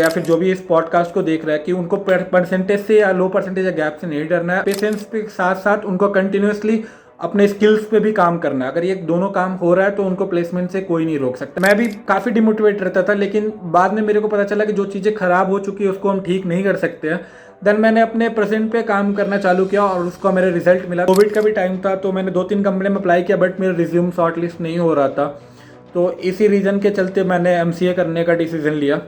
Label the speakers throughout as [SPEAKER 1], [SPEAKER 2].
[SPEAKER 1] या फिर जो भी इस पॉडकास्ट को देख रहा है कि उनको परसेंटेज से या लो परसेंटेज या गैप से नहीं डरना है। पेशेंस के साथ साथ उनको कंटिन्यूसली अपने स्किल्स पे भी काम करना है। अगर ये दोनों काम हो रहा है तो उनको प्लेसमेंट से कोई नहीं रोक सकता। मैं भी काफ़ी डिमोटिवेट रहता था, लेकिन बाद में मेरे को पता चला कि जो चीज़ें खराब हो चुकी है उसको हम ठीक नहीं कर सकते हैं। देन मैंने अपने प्रेजेंट पे काम करना चालू किया और उसका मेरा रिजल्ट मिला। कोविड का भी टाइम था तो मैंने 2-3 कंपनी में अप्लाई किया, बट मेरा रिज्यूम शॉर्ट लिस्ट नहीं हो रहा था। तो इसी रीज़न के चलते मैंने MCA करने का डिसीजन लिया।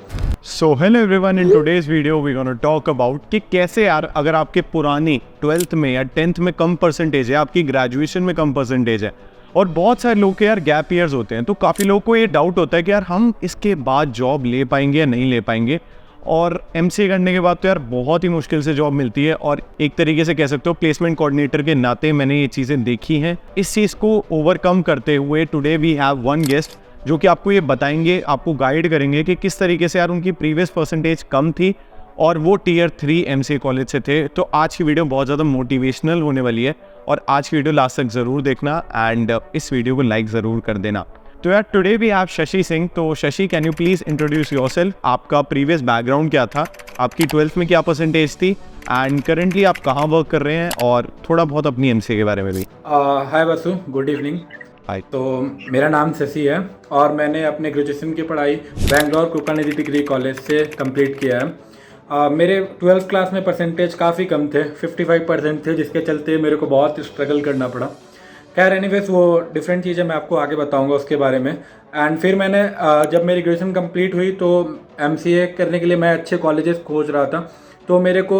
[SPEAKER 2] So hello everyone, in today's video we gonna talk about कि कैसे यार अगर आपके पुरानी 12th में या 10th में कम परसेंटेज है, आपकी ग्रेजुएशन में कम परसेंटेज है और बहुत सारे लोग के यार गैप ईयर्स होते हैं, तो काफ़ी लोगों को ये डाउट होता है कि यार हम इसके बाद जॉब ले पाएंगे या नहीं ले पाएंगे। और MCA करने के बाद तो यार बहुत ही मुश्किल से जॉब मिलती है और एक तरीके से कह सकते हो प्लेसमेंट कोऑर्डिनेटर के नाते मैंने ये चीज़ें देखी हैं। इस चीज़ को ओवरकम करते हुए today we have one guest जो कि आपको ये बताएंगे, आपको गाइड करेंगे कि किस तरीके से यार उनकी प्रीवियस परसेंटेज कम थी और वो Tier 3 MCA कॉलेज से थे। तो आज की वीडियो बहुत ज़्यादा मोटिवेशनल होने वाली है और आज की वीडियो लास्ट तक ज़रूर देखना एंड इस वीडियो को लाइक ज़रूर कर देना। तो यार today we have Shashi Singh. तो Shashi, can you please introduce yourself? आपका प्रीवियस बैकग्राउंड क्या था, आपकी 12th में क्या परसेंटेज थी एंड करेंटली आप कहाँ वर्क कर रहे हैं, और थोड़ा बहुत अपनी MCA के बारे में भी।
[SPEAKER 1] हाय बसु, गुड इवनिंग। तो मेरा नाम शशि है और मैंने अपने ग्रेजुएशन की पढ़ाई बैंगलोर कृपानिधि डिग्री कॉलेज से कंप्लीट किया है। मेरे 12th क्लास में परसेंटेज काफ़ी कम थे, 55% थे, जिसके चलते मेरे को बहुत स्ट्रगल करना पड़ा। खैर एनीवेज वो डिफरेंट चीज़ें मैं आपको आगे बताऊंगा उसके बारे में। एंड फिर मैंने जब मेरी ग्रेजुएशन कंप्लीट हुई तो MCA करने के लिए मैं अच्छे कॉलेजेस खोज रहा था। तो मेरे को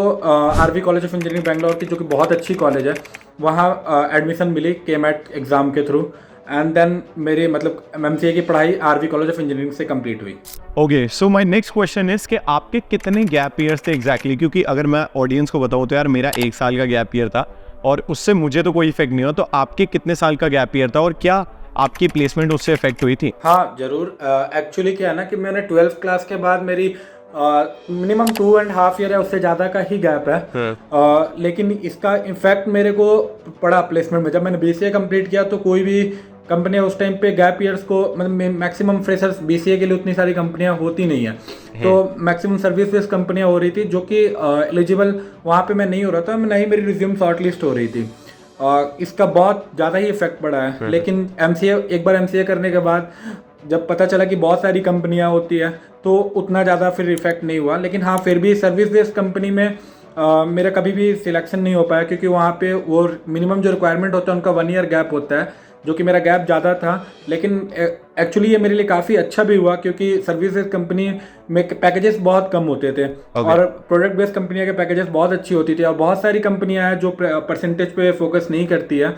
[SPEAKER 1] RV college of engineering Bangalore की, जो कि बहुत अच्छी कॉलेज है, वहाँ एडमिशन मिली KMAT एग्ज़ाम के थ्रू। एंड देन मेरी मतलब MCA की पढ़ाई RV कॉलेज ऑफ इंजीनियरिंग से कंप्लीट हुई।
[SPEAKER 2] Okay, so my next question is कि आपके कितने गैप ईयर्स थे एग्जैक्टली? क्योंकि अगर मैं ऑडियंस को बताऊँ तो यार मेरा 1 साल का गैप ईयर था और उससे मुझे तो कोई इफेक्ट नहीं हुआ। तो आपके कितने साल का गैप ईयर था और क्या आपकी प्लेसमेंट उससे इफेक्ट हुई थी?
[SPEAKER 1] हाँ जरूर। एक्चुअली क्या है ना कि मैंने 12th क्लास के बाद मेरी मिनिमम 2.5 ईयर है, उससे ज़्यादा का ही गैप है। लेकिन इसका इफेक्ट मेरे को पड़ा प्लेसमेंट में। जब मैंने BCA कंप्लीट किया तो कोई भी कंपनियां उस टाइम पे गैप ईयर्स को, मतलब मैक्सिमम फ्रेशर्स, BCA के लिए उतनी सारी कंपनियां होती नहीं है, तो मैक्सिमम सर्विस बेस्ड कंपनियां हो रही थी, जो कि एलिजिबल वहाँ पे मैं नहीं हो रहा था, नहीं मेरी रिज्यूम शॉर्ट लिस्ट हो रही थी। इसका बहुत ज़्यादा ही इफेक्ट पड़ा है। लेकिन एक बार MCA करने के बाद जब पता चला कि बहुत सारी कंपनियां होती है तो उतना ज़्यादा फिर इफेक्ट नहीं हुआ। लेकिन हाँ, फिर भी सर्विस बेस्ड कंपनी में मेरा कभी भी सिलेक्शन नहीं हो पाया, क्योंकि वहाँ पे वो मिनिमम जो रिक्वायरमेंट होता है उनका 1 ईयर गैप होता है, जो कि मेरा गैप ज़्यादा था। लेकिन एक्चुअली ये मेरे लिए काफ़ी अच्छा भी हुआ, क्योंकि सर्विस बेस्ड कंपनी में पैकेजेस बहुत कम होते थे और प्रोडक्ट बेस्ड कंपनियों के पैकेजेस बहुत अच्छी होती थी। और बहुत सारी कंपनियां हैं जो परसेंटेज पे फोकस नहीं करती है,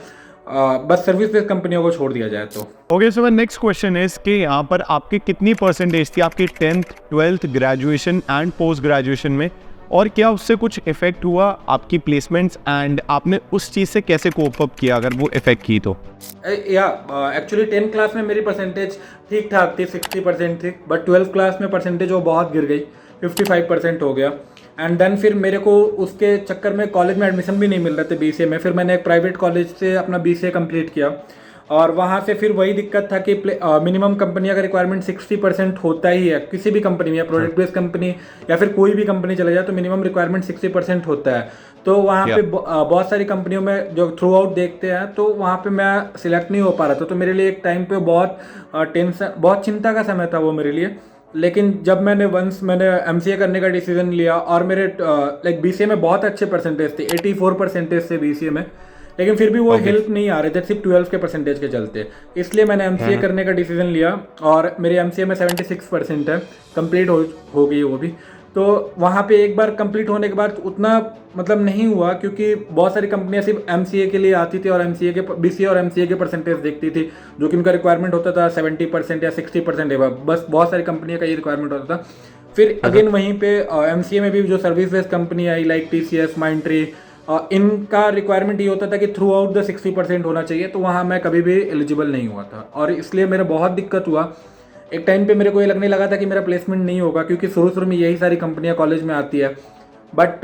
[SPEAKER 1] बस सर्विस बेस्ड कंपनियों को छोड़ दिया जाए तो।
[SPEAKER 2] Okay, so next question is कि यहाँ पर आपकी कितनी परसेंटेज थी आपकी 10th, 12th, graduation and post graduation में, और क्या उससे कुछ इफेक्ट हुआ आपकी प्लेसमेंट्स एंड आपने उस चीज़ से कैसे कोप अप किया अगर वो इफेक्ट की तो?
[SPEAKER 1] या एक्चुअली 10th क्लास में मेरी परसेंटेज ठीक ठाक थी, 60% थी, बट 12th क्लास में परसेंटेज वो बहुत गिर गई, 55% हो गया। एंड देन फिर मेरे को उसके चक्कर में कॉलेज में एडमिशन भी नहीं मिल रहे थे BCA में। फिर मैंने एक प्राइवेट कॉलेज से अपना BCA कंप्लीट किया और वहाँ से फिर वही दिक्कत था कि मिनिमम कंपनियों का रिक्वायरमेंट 60% होता ही है किसी भी कंपनी में, या प्रोडक्ट बेस्ड कंपनी या फिर कोई भी कंपनी चले जाए तो मिनिमम रिक्वायरमेंट 60% होता है। तो वहाँ पे बहुत सारी कंपनियों में जो थ्रू आउट देखते हैं, तो वहाँ पे मैं सिलेक्ट नहीं हो पा रहा था। तो मेरे लिए एक टाइम पे बहुत टेंशन, बहुत चिंता का समय था वो मेरे लिए। लेकिन जब मैंने MCA करने का डिसीजन लिया और मेरे BCA में बहुत अच्छे परसेंटेज थे, 84 परसेंटेज से BCA में, लेकिन फिर भी वो हेल्प नहीं आ रहे थे सिर्फ 12 के परसेंटेज के चलते। इसलिए मैंने MCA करने का डिसीजन लिया और मेरे MCA में 76% है, कंप्लीट हो गई वो भी। तो वहाँ पे एक बार कंप्लीट होने के बाद उतना मतलब नहीं हुआ, क्योंकि बहुत सारी कंपनियां सिर्फ MCA के लिए आती थी और BCA और MCA के परसेंटेज देखती थी, जो कि उनका रिक्वायरमेंट होता था 70% या 60% है, बस बहुत सारी कंपनियों का ये रिक्वायरमेंट होता था। फिर अगेन वहीं पे MCA में भी जो service based company I like TCS, Mindtree, इनका रिक्वायरमेंट ये होता था कि थ्रू आउट द 60% होना चाहिए। तो वहाँ मैं कभी भी एलिजिबल नहीं हुआ था और इसलिए मेरा बहुत दिक्कत हुआ। एक टाइम पे मेरे को ये लगने लगा था कि मेरा प्लेसमेंट नहीं होगा, क्योंकि शुरू में यही सारी कंपनियां कॉलेज में आती है। बट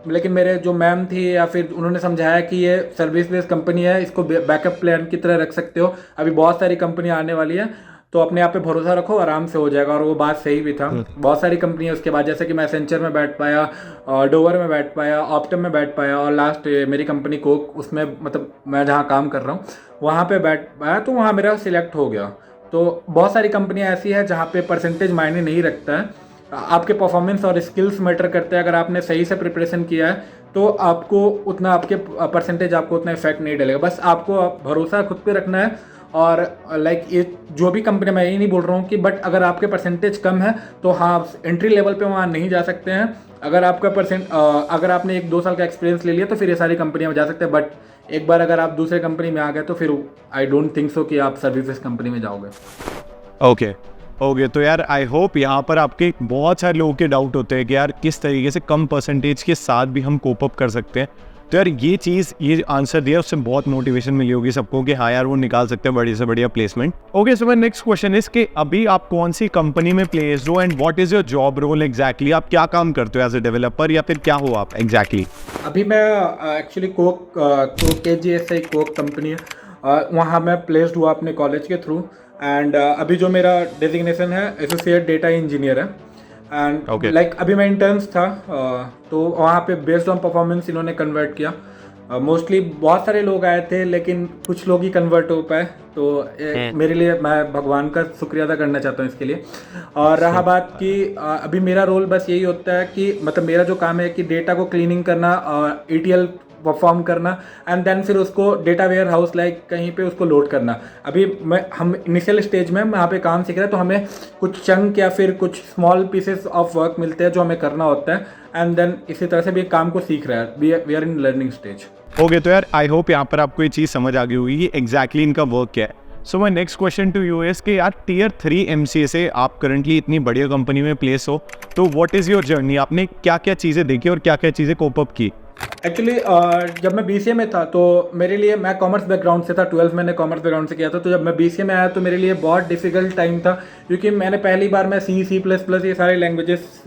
[SPEAKER 1] लेकिन मेरे जो मैम थी या फिर उन्होंने समझाया कि ये सर्विस बेस्ड कंपनी है, इसको बैकअप प्लान की तरह रख सकते हो, अभी बहुत सारी कंपनियां आने वाली है, तो अपने आप पे भरोसा रखो, आराम से हो जाएगा। और वो बात सही भी था। बहुत सारी कंपनियां उसके बाद, जैसे कि मैं एसेंचर में बैठ पाया, डोवर में बैठ पाया, ऑप्टम में बैठ पाया, और लास्ट मेरी कंपनी कोक, उसमें मतलब मैं जहाँ काम कर रहा हूँ वहाँ पे बैठ पाया, तो वहाँ मेरा सिलेक्ट हो गया। तो बहुत सारी कंपनियां ऐसी है जहाँ पे परसेंटेज मायने नहीं रखता है, आपके परफॉर्मेंस और स्किल्स मैटर करते हैं। अगर आपने सही से प्रिपरेशन किया है तो आपको उतना, आपके परसेंटेज आपको उतना इफेक्ट नहीं डालेगा। बस आपको भरोसा खुद पे रखना है। और लाइक ये जो भी कंपनी, मैं ये नहीं बोल रहा हूँ कि, बट अगर आपके परसेंटेज कम है तो हाँ, आप एंट्री लेवल पे वहाँ नहीं जा सकते हैं। अगर आपका अगर आपने 1-2 साल का एक्सपीरियंस ले लिया तो फिर ये सारी कंपनियाँ में जा सकते हैं। बट एक बार अगर आप दूसरे कंपनी में आ गए तो फिर आई डोंट थिंक सो कि आप सर्विसेज कंपनी में जाओगे।
[SPEAKER 2] ओके ओके, तो यार आई होप यहाँ पर आपके बहुत सारे लोगों के डाउट होते हैं कि यार किस तरीके से कम परसेंटेज के साथ भी हम कोप अप कर सकते हैं। तो यार ये चीज़, ये आंसर दिया, उससे बहुत मोटिवेशन मिली होगी सबको कि हाँ यार वो निकाल सकते हैं बढ़िया से बढ़िया placement. Okay, so my next question is कि अभी आप कौन सी कंपनी में प्लेस्ड हो and what is your job role exactly? आप क्या काम करते हो एज ए डेवलपर, या फिर क्या हो आप एग्जैक्टली?
[SPEAKER 1] अभी मैं actually Coke KGSI Coke company है, वहाँ मैं प्लेस्ड हुआ अपने कॉलेज के थ्रू। एंड अभी जो मेरा डेजिग्नेशन है एसोसिएट डेटा इंजीनियर है। And
[SPEAKER 2] Okay.
[SPEAKER 1] लाइक अभी मैं इंटर्न्स था, तो वहाँ पे बेस्ड ऑन परफॉर्मेंस इन्होंने कन्वर्ट किया। मोस्टली बहुत सारे लोग आए थे लेकिन कुछ लोग ही कन्वर्ट हो पाए। तो मेरे लिए, मैं भगवान का शुक्रिया अदा करना चाहता हूँ इसके लिए। और रहा बात कि अभी मेरा रोल बस यही होता है कि मतलब मेरा जो काम है कि डेटा को क्लीनिंग करना, ETL परफॉर्म करना, एंड देन फिर उसको डेटा वेयर हाउस लाइक कहीं पे उसको लोड करना। अभी हम इनिशियल स्टेज में वहाँ पे काम सीख रहे हैं, तो हमें कुछ चंक या फिर कुछ स्मॉल पीसेस ऑफ वर्क मिलते हैं जो हमें करना होता है। एंड देन इसी तरह से भी काम को सीख रहा है। We are in learning stage.
[SPEAKER 2] Okay, तो यार आई होप यहाँ पर आपको ये चीज़ समझ आ गई होगी कि एग्जैक्टली इनका वर्क क्या है। So my next question to you is कि यार Tier 3 MCA से आप करंटली इतनी बढ़िया कंपनी में प्लेस हो, तो व्हाट इज़ योर जर्नी? आपने क्या क्या चीज़ें देखी और क्या क्या चीज़ें कोप अप की?
[SPEAKER 1] एक्चुअली जब मैं BCA में था तो मेरे लिए, मैं कॉमर्स बैकग्राउंड से था, 12th मैंने कॉमर्स बैकग्राउंड से किया था। तो जब मैं BCA में आया तो मेरे लिए बहुत डिफिकल्ट टाइम था, क्योंकि मैंने पहली बार मैं C++ ये सारे लैंग्वेजेस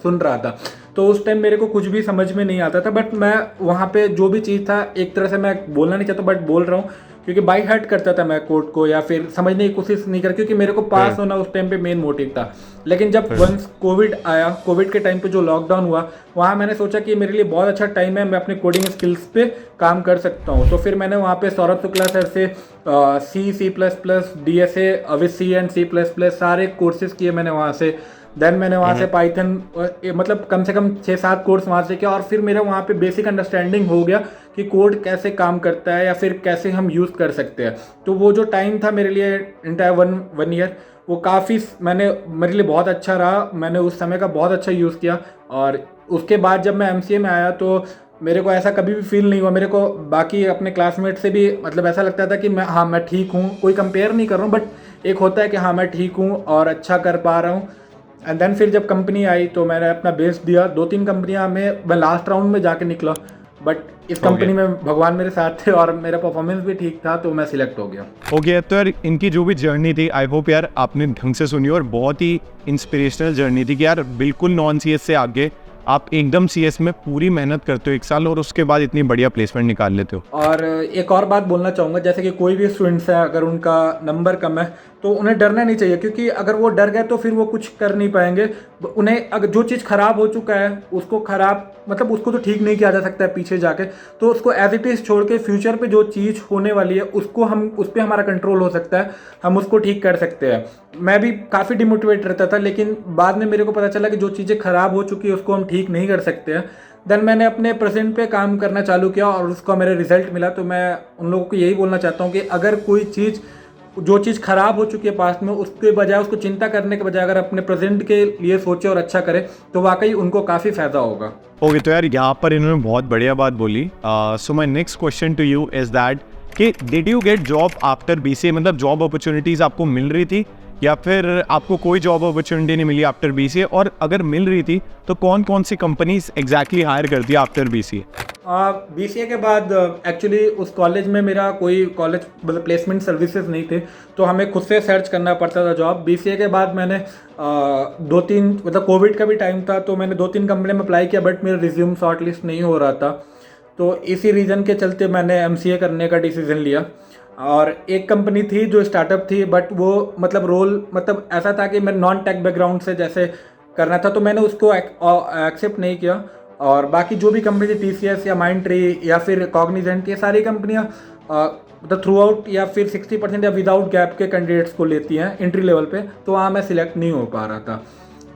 [SPEAKER 1] सुन रहा था। तो उस टाइम मेरे को कुछ भी समझ में नहीं आता था। बट मैं वहाँ पे जो भी चीज़ था, एक तरह से मैं बोलना नहीं चाहता बट बोल रहा हूँ, क्योंकि बाई हार्ट करता था मैं कोड को, या फिर समझने की कोशिश नहीं कर, क्योंकि मेरे को पास होना उस टाइम पे मेन मोटिव था। लेकिन जब वंस कोविड आया, कोविड के टाइम पे जो लॉकडाउन हुआ, वहाँ मैंने सोचा कि मेरे लिए बहुत अच्छा टाइम है, मैं अपने कोडिंग स्किल्स पे काम कर सकता हूँ। तो फिर मैंने वहाँ पे सौरभ शुक्ला सर से C++, DSA with C and C++ सारे कोर्सेज किए मैंने वहाँ से। देन मैंने वहाँ से पाइथन, मतलब कम से कम 6-7 कोर्स वहाँ से किया। और फिर मेरा वहाँ पे बेसिक अंडरस्टैंडिंग हो गया कि कोड कैसे काम करता है या फिर कैसे हम यूज़ कर सकते हैं। तो वो जो टाइम था मेरे लिए इंटायर वन ईयर, वो काफ़ी मेरे लिए बहुत अच्छा रहा। मैंने उस समय का बहुत अच्छा यूज़ किया। और उसके बाद जब मैं MCA में आया तो मेरे को ऐसा कभी भी फील नहीं हुआ। मेरे को बाकी अपने क्लासमेट से भी मतलब ऐसा लगता था कि मैं ठीक हूँ। कोई कंपेयर नहीं कर रहा हूँ, बट एक होता है कि हाँ मैं ठीक हूँ और अच्छा कर पा रहा हूँ। एंड देन फिर जब कंपनी आई तो मैंने अपना बेस्ट दिया। 2-3 कंपनियां में मैं लास्ट राउंड में जाके निकला, बट इस कंपनी में भगवान मेरे साथ थे और मेरा परफॉर्मेंस भी ठीक था, तो मैं सिलेक्ट हो गया।
[SPEAKER 2] ओके, तो यार इनकी जो भी जर्नी थी, आई होप यार आपने ढंग से सुनी और बहुत ही इंस्पिरेशनल जर्नी थी कि यार बिल्कुल नॉन CS से आगे आप एकदम CS में पूरी मेहनत करते हो 1 साल और उसके बाद इतनी बढ़िया प्लेसमेंट निकाल लेते हो।
[SPEAKER 1] और एक और बात बोलना चाहूँगा, जैसे कि कोई भी स्टूडेंट्स है, अगर उनका नंबर कम है तो उन्हें डरना नहीं चाहिए, क्योंकि अगर वो डर गए तो फिर वो कुछ कर नहीं पाएंगे। उन्हें अगर जो चीज़ खराब हो चुका है उसको खराब, मतलब उसको तो ठीक नहीं किया जा सकता है पीछे जाके, तो उसको एज इट इज़ छोड़ के फ्यूचर पे जो चीज़ होने वाली है उसको हम, उस पर हमारा कंट्रोल हो सकता है, हम उसको ठीक कर सकते हैं। मैं भी काफ़ी डिमोटिवेट रहता था, लेकिन बाद में मेरे को पता चला कि जो चीज़ें खराब हो चुकी है उसको हम ठीक नहीं कर सकते हैं। देन मैंने अपने प्रेजेंट पे काम करना चालू किया और उसका मेरे रिजल्ट मिला। तो मैं उन लोगों को यही बोलना चाहता हूँ कि अगर कोई चीज़, जो चीज़ खराब हो चुकी है पास्ट में, उसके बजाय, उसको चिंता करने के बजाय अगर अपने प्रेजेंट के लिए सोचे और अच्छा करे तो वाकई उनको काफ़ी फायदा होगा।
[SPEAKER 2] ओके, तो यार यहाँ पर इन्होंने बहुत बढ़िया बात बोली। So my next question to you is that कि did you get job after BCA? मतलब जॉब अपॉर्चुनिटीज आपको मिल रही थी या फिर आपको कोई जॉब अपॉर्चुनिटी नहीं मिली आफ्टर BCA? और अगर मिल रही थी तो कौन कौन सी कंपनीज एग्जैक्टली हायर कर दिया आफ्टर BCA?
[SPEAKER 1] BCA के बाद एक्चुअली उस कॉलेज में मेरा कोई कॉलेज मतलब प्लेसमेंट सर्विसेज नहीं थे, तो हमें खुद से सर्च करना पड़ता था जॉब। BCA के बाद मैंने 2-3, मतलब कोविड का भी टाइम था, तो मैंने 2-3 कंपनी में अप्लाई किया, बट मेरा रिज्यूम शॉर्ट लिस्ट नहीं हो रहा था। तो इसी रीज़न के चलते मैंने MCA करने का डिसीज़न लिया। और एक कंपनी थी जो स्टार्टअप थी, बट वो मतलब रोल मतलब ऐसा था कि मैं नॉन टेक बैकग्राउंड से जैसे करना था, तो मैंने उसको एक्सेप्ट नहीं किया। और बाकी जो भी कंपनी थी, TCS या माइंडट्री या फिर कॉग्निजेंट, ये सारी कंपनियां मतलब थ्रू आउट या फिर 60% या विदाउट गैप के कैंडिडेट्स को लेती हैं एंट्री लेवल पे, तो वहाँ मैं सिलेक्ट नहीं हो पा रहा था।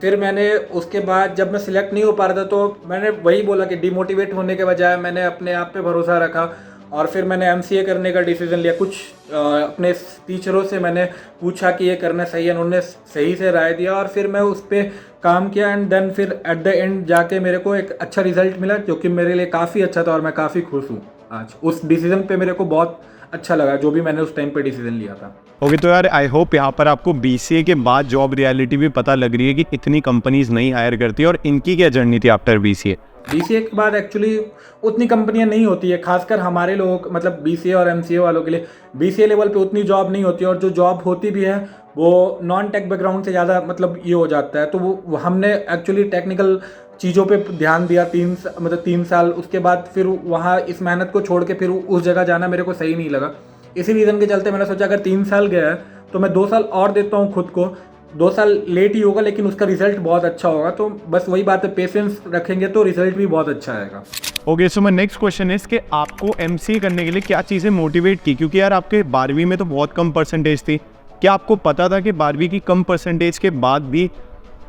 [SPEAKER 1] फिर मैंने उसके बाद जब मैं सिलेक्ट नहीं हो पा रहा था, तो मैंने वही बोला कि डिमोटिवेट होने के बजाय मैंने अपने आप पे भरोसा रखा और फिर मैंने MCA करने का डिसीजन लिया। कुछ अपने टीचरों से मैंने पूछा कि ये करना सही है, उन्होंने सही से राय दिया और फिर मैं उस पर काम किया एंड देन फिर एट द एंड जाके मेरे को एक अच्छा रिजल्ट मिला, जो कि मेरे लिए काफ़ी अच्छा था और मैं काफ़ी खुश हूँ आज। उस डिसीजन पे मेरे को बहुत अच्छा लगा जो भी मैंने उस टाइम पे डिसीजन लिया था।
[SPEAKER 2] ओके, तो यार आई होप यहाँ पर आपको BCA के बाद जॉब रियलिटी भी पता लग रही है कि इतनी कंपनीज नहीं हायर करती और इनकी क्या जर्नी थी आफ्टर BCA।
[SPEAKER 1] BCA के बाद एक्चुअली उतनी कंपनियां नहीं होती है, खासकर हमारे लोगों को, मतलब BCA और MCA वालों के लिए BCA लेवल पे उतनी जॉब नहीं होती, और जो जॉब होती भी है वो नॉन टेक बैकग्राउंड से ज़्यादा मतलब ये हो जाता है। तो वो हमने एक्चुअली टेक्निकल चीज़ों पे ध्यान दिया 3 साल। उसके बाद फिर वहाँ इस मेहनत को छोड़ के फिर उस जगह जाना मेरे को सही नहीं लगा। इसी रीज़न के चलते मैंने सोचा अगर 3 साल गया है तो मैं 2 साल और देता हूँ खुद को। 2 साल लेट ही होगा लेकिन उसका रिजल्ट बहुत अच्छा होगा। तो बस वही बात है, पेशेंस रखेंगे तो रिजल्ट भी बहुत अच्छा आएगा।
[SPEAKER 2] Okay, so my next question is कि आपको MCA करने के लिए क्या चीज़ें मोटिवेट की, क्योंकि यार आपके 12वीं में तो बहुत कम परसेंटेज थी। क्या आपको पता था कि 12वीं की कम परसेंटेज के बाद भी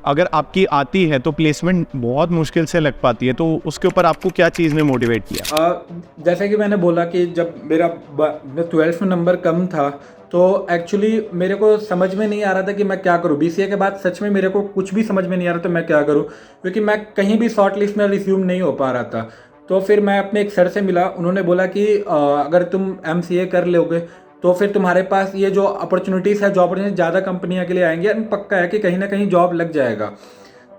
[SPEAKER 2] अगर आपकी आती है तो प्लेसमेंट बहुत मुश्किल से लग पाती है, तो उसके ऊपर आपको क्या चीज़ ने मोटिवेट किया?
[SPEAKER 1] जैसे कि मैंने बोला कि जब मेरा 12th में नंबर कम था तो एक्चुअली मेरे को समझ में नहीं आ रहा था कि मैं क्या करूं। BCA के बाद सच में मेरे को कुछ भी समझ में नहीं आ रहा था मैं क्या करूं, क्योंकि मैं कहीं भी शॉर्ट लिस्ट में रिज्यूम नहीं हो पा रहा था। तो फिर मैं अपने एक सर से मिला, उन्होंने बोला कि अगर तुम MCA कर लोगे तो फिर तुम्हारे पास ये जो अपॉर्चुनिटीज़ है, जॉब अपॉर्चुनिटी ज़्यादा कंपनियां के लिए आएंगी और पक्का है कि कहीं ना कहीं जॉब लग जाएगा।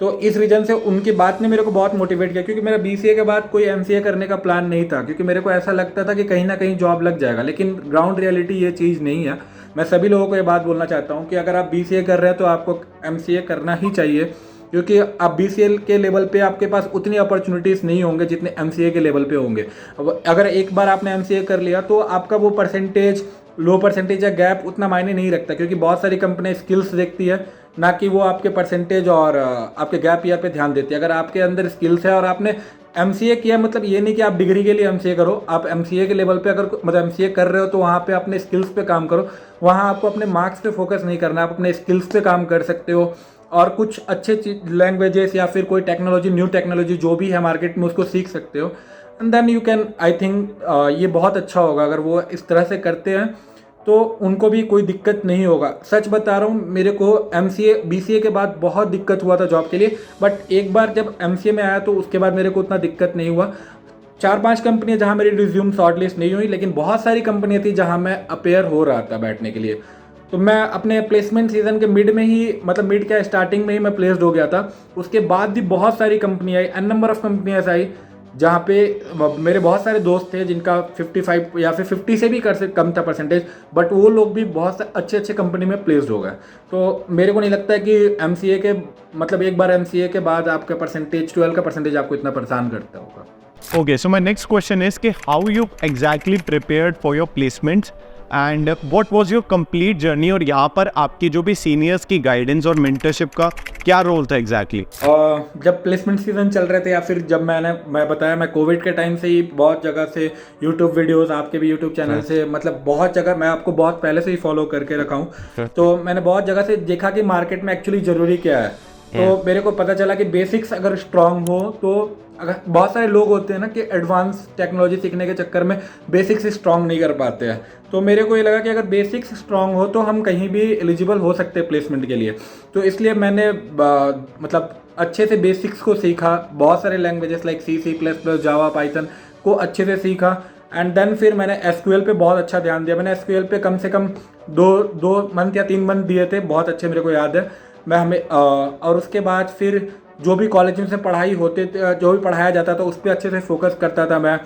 [SPEAKER 1] तो इस रीज़न से उनकी बात ने मेरे को बहुत मोटिवेट किया, क्योंकि मेरा BCA के बाद कोई MCA करने का प्लान नहीं था, क्योंकि मेरे को ऐसा लगता था कि कहीं ना कहीं जॉब लग जाएगा, लेकिन ग्राउंड रियलिटी ये चीज़ नहीं है। मैं सभी लोगों को ये बात बोलना चाहता हूँ कि अगर आप BCA कर रहे हैं तो आपको MCA करना ही चाहिए, क्योंकि आप BCA के लेवल पे आपके पास उतनी अपॉर्चुनिटीज़ नहीं होंगे जितने MCA के लेवल पे होंगे। अब अगर एक बार आपने MCA कर लिया तो आपका वो परसेंटेज, लो परसेंटेज या गैप उतना मायने नहीं रखता, क्योंकि बहुत सारी कंपनियां स्किल्स देखती है, ना कि वो आपके परसेंटेज और आपके गैप ईयर पे ध्यान देती है। अगर आपके अंदर स्किल्स है और आपने MCA किया, मतलब ये नहीं कि आप डिग्री के लिए MCA करो, आप MCA के लेवल पे अगर मतलब MCA कर रहे हो तो वहाँ पे अपने स्किल्स पे काम करो। वहाँ आपको अपने मार्क्स पे फोकस नहीं करना, आप अपने स्किल्स पे काम कर सकते हो और कुछ अच्छे लैंग्वेजेस या फिर कोई टेक्नोलॉजी, न्यू टेक्नोलॉजी जो भी है मार्केट में, उसको सीख सकते हो। And then you can, I think ये बहुत अच्छा होगा अगर वो इस तरह से करते हैं, तो उनको भी कोई दिक्कत नहीं होगा। सच बता रहा हूँ, मेरे को BCA के बाद बहुत दिक्कत हुआ था जॉब के लिए, बट एक बार जब MCA में आया तो उसके बाद मेरे को उतना दिक्कत नहीं हुआ। 4-5 कंपनियां जहाँ मेरी रिज्यूम शॉर्टलिस्ट नहीं हुई, लेकिन बहुत सारी कंपनियां थी जहाँ मैं अपेयर हो रहा था बैठने के लिए। तो मैं अपने प्लेसमेंट सीजन के मिड में ही, मतलब मिड क्या स्टार्टिंग में ही मैं प्लेस्ड हो गया था। उसके बाद भी बहुत सारी कंपनियाँ आई, एन नंबर ऑफ कंपनियाँ आई, जहाँ पे मेरे बहुत सारे दोस्त थे जिनका 55 या फिर 50 से भी कम था परसेंटेज, बट वो लोग भी बहुत अच्छे अच्छे कंपनी में प्लेस्ड हो गए। तो मेरे को नहीं लगता है कि MCA के मतलब एक बार MCA के बाद आपका परसेंटेज, 12 का परसेंटेज आपको इतना परेशान करता होगा।
[SPEAKER 2] Okay, so my next question is कि how you exactly prepared for your placements and what was your complete journey, और यहाँ पर आपकी जो भी सीनियर्स की गाइडेंस और मेंटरशिप का क्या रोल था एग्जैक्टली?
[SPEAKER 1] जब प्लेसमेंट सीजन चल रहे थे या फिर जब मैं बताया, मैं कोविड के टाइम से ही बहुत जगह से यूट्यूब वीडियोस, आपके भी यूट्यूब चैनल से, मतलब बहुत जगह मैं आपको बहुत पहले से ही फॉलो करके रखा हूँ। तो मैंने बहुत जगह से देखा कि मार्केट में एक्चुअली ज़रूरी क्या है। तो मेरे को पता चला कि बेसिक्स अगर स्ट्रांग हो तो, अगर बहुत सारे लोग होते हैं ना कि एडवांस टेक्नोलॉजी सीखने के चक्कर में बेसिक्स स्ट्रांग नहीं कर पाते हैं, तो मेरे को ये लगा कि अगर बेसिक्स स्ट्रांग हो तो हम कहीं भी एलिजिबल हो सकते हैं प्लेसमेंट के लिए। तो इसलिए मैंने मतलब अच्छे से बेसिक्स को सीखा, बहुत सारे लैंग्वेजेस लाइक C++, जावा, पाइथन को अच्छे से सीखा। एंड देन फिर मैंने SQL पे बहुत अच्छा ध्यान दिया। मैंने SQL पे कम से कम दो मंथ या 3 मंथ दिए थे, बहुत अच्छे मेरे को याद है। मैं हमें और उसके बाद फिर जो भी कॉलेज में से पढ़ाई होते थे, जो भी पढ़ाया जाता था उस पर अच्छे से फोकस करता था मैं।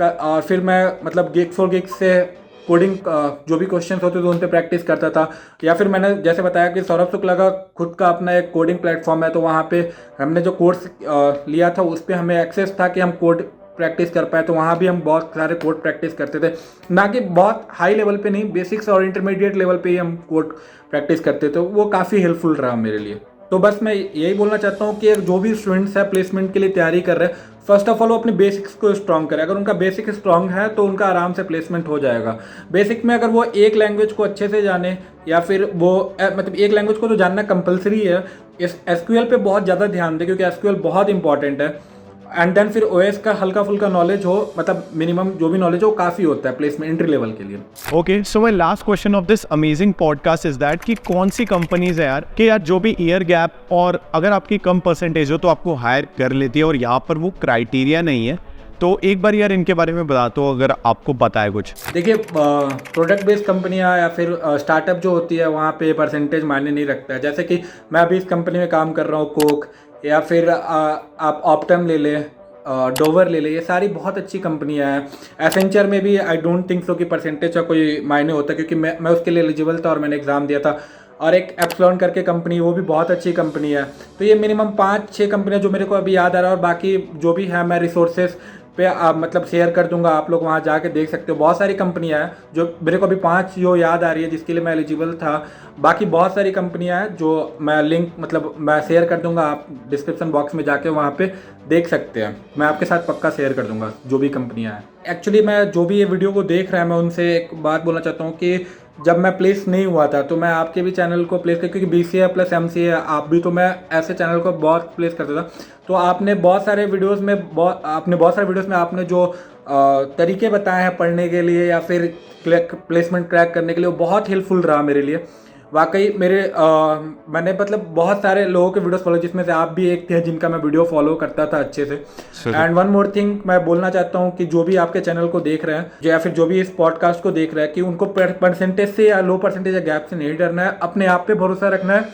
[SPEAKER 1] और फिर मैं मतलब Geeks for Geeks से कोडिंग जो भी क्वेश्चंस होते थे उन पर प्रैक्टिस करता था। या फिर मैंने जैसे बताया कि सौरभ शुक्ला का खुद का अपना एक कोडिंग प्लेटफॉर्म है, तो वहाँ पे हमने जो कोर्स लिया था उस पर हमें एक्सेस था कि हम कोड प्रैक्टिस कर पाए, तो वहाँ भी हम बहुत सारे कोड प्रैक्टिस करते थे, ना कि बहुत हाई लेवल पे नहीं, बेसिक्स और इंटरमीडिएट लेवल पे ही हम कोड प्रैक्टिस करते थे। वो काफ़ी हेल्पफुल रहा मेरे लिए। तो बस मैं यही बोलना चाहता हूँ कि जो भी स्टूडेंट्स है प्लेसमेंट के लिए तैयारी कर रहे हैं, फर्स्ट ऑफ ऑल वो अपने बेसिक्स को स्ट्रॉन्ग करें। अगर उनका बेसिक स्ट्रॉन्ग है तो उनका आराम से प्लेसमेंट हो जाएगा। बेसिक में अगर वो एक लैंग्वेज को अच्छे से जाने, या फिर वो मतलब एक लैंग्वेज को तो जानना कंपलसरी है, इस एसक्यूएल पे बहुत ज़्यादा ध्यान दें क्योंकि एसक्यूएल बहुत इंपॉर्टेंट है। एंड देन फिर ओएस का हल्का फुल्का नॉलेज हो, मतलब मिनिमम जो भी नॉलेज हो काफ़ी होता है प्लेसमेंट एंट्री लेवल के लिए।
[SPEAKER 2] Okay, so my last question of this amazing podcast is that कि कौन सी कंपनीज है यार कि यार जो भी ईयर गैप और अगर आपकी कम परसेंटेज हो तो आपको हायर कर लेती है और यहाँ पर वो क्राइटेरिया नहीं है, तो एक बार यार इनके बारे में बता दो अगर आपको पता है कुछ।
[SPEAKER 1] देखिए, प्रोडक्ट बेस्ड कंपनियां या फिर स्टार्टअप जो होती है वहाँ पे परसेंटेज मायने नहीं रखता है। जैसे कि मैं अभी इस कंपनी में काम कर रहा हूँ, कोक, या फिर आप ऑप्टम ले लें, डोवर ले ले, ये सारी बहुत अच्छी कंपनियां हैं। एसेंचर में भी आई डोंट थिंक सो कि परसेंटेज का कोई मायने होता, क्योंकि मैं उसके लिए एलिजिबल था और मैंने एग्ज़ाम दिया था। और एक एप्सिलॉन करके कंपनी, वो भी बहुत अच्छी कंपनी है। तो ये मिनिमम 5-6 कंपनियां जो मेरे को अभी याद आ रहा है, और बाकी जो भी है मैं रिसोर्सेज पे मतलब शेयर कर दूंगा, आप लोग वहाँ जाके देख सकते हो। बहुत सारी कंपनियां हैं जो मेरे को अभी 5 जो याद आ रही है जिसके लिए मैं एलिजिबल था। बाकी बहुत सारी कंपनियां हैं जो मैं लिंक मतलब मैं शेयर कर दूंगा, आप डिस्क्रिप्शन बॉक्स में जाके वहाँ पे देख सकते हैं। मैं आपके साथ पक्का शेयर कर दूंगा जो भी कंपनियां हैं। एक्चुअली मैं जो भी ये वीडियो को देख रहा है, मैं उनसे एक बात बोलना चाहता हूँ कि जब मैं प्लेस नहीं हुआ था तो मैं आपके भी चैनल को प्लेस कर, क्योंकि BCA प्लस MCA आप भी, तो मैं ऐसे चैनल को बहुत प्लेस करता था। तो आपने बहुत सारे वीडियोस में आपने जो तरीके बताए हैं पढ़ने के लिए या फिर प्लेसमेंट क्रैक करने के लिए, वो बहुत हेल्पफुल रहा मेरे लिए। वाकई मैंने मतलब बहुत सारे लोगों के वीडियोस फॉलो, जिसमें से आप भी एक थे जिनका मैं वीडियो फॉलो करता था अच्छे से। एंड वन मोर थिंग मैं बोलना चाहता हूँ कि जो भी आपके चैनल को देख रहे हैं या फिर जो भी इस पॉडकास्ट को देख रहे हैं, कि उनको परसेंटेज से या लो परसेंटेज या गैप से नहीं डरना है, अपने आप पे भरोसा रखना है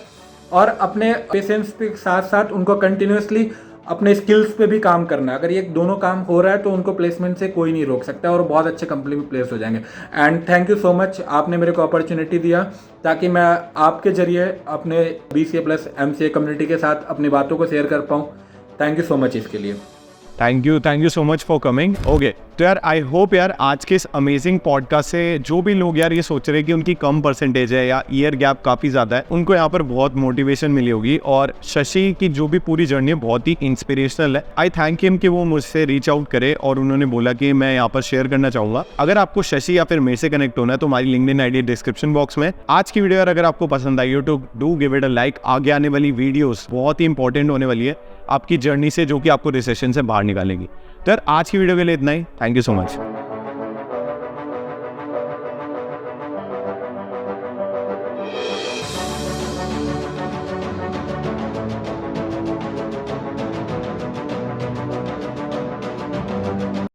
[SPEAKER 1] और अपने पेशेंस के साथ साथ उनको कंटिन्यूसली अपने स्किल्स पे भी काम करना है। अगर ये दोनों काम हो रहा है तो उनको प्लेसमेंट से कोई नहीं रोक सकता और बहुत अच्छे कंपनी में प्लेस हो जाएंगे। And thank you so much, आपने मेरे को अपॉर्चुनिटी दिया ताकि मैं आपके जरिए अपने BCA प्लस MCA कम्युनिटी के साथ अपनी बातों को शेयर कर पाऊँ। थैंक यू सो मच इसके लिए।
[SPEAKER 2] Thank you so much for coming. Okay, तो यार आई होप यार आज के इस अमेजिंग पॉडकास्ट से जो भी लोग यार ये सोच रहे हैं कि उनकी कम परसेंटेज है या ईयर गैप काफ़ी ज़्यादा है, उनको यहाँ पर बहुत मोटिवेशन मिली होगी। और शशि की जो भी पूरी जर्नी है बहुत ही इंस्पिरेशनल है। आई थैंक हिम कि वो मुझसे रीच आउट करे और उन्होंने बोला कि मैं यहाँ पर शेयर करना चाहूँगा। अगर आपको शशि या फिर मेरे से कनेक्ट होना है तो हमारी लिंक्डइन ID डिस्क्रिप्शन बॉक्स में। आज की वीडियो यार अगर आपको पसंद आई हो तो do give it a like. आगे आने वाली वीडियोस बहुत ही इंपॉर्टेंट होने वाली है आपकी जर्नी से, जो कि आपको रिसेशन से बाहर निकालेगी। तो यार आज की वीडियो के लिए इतना ही। Thank you so much.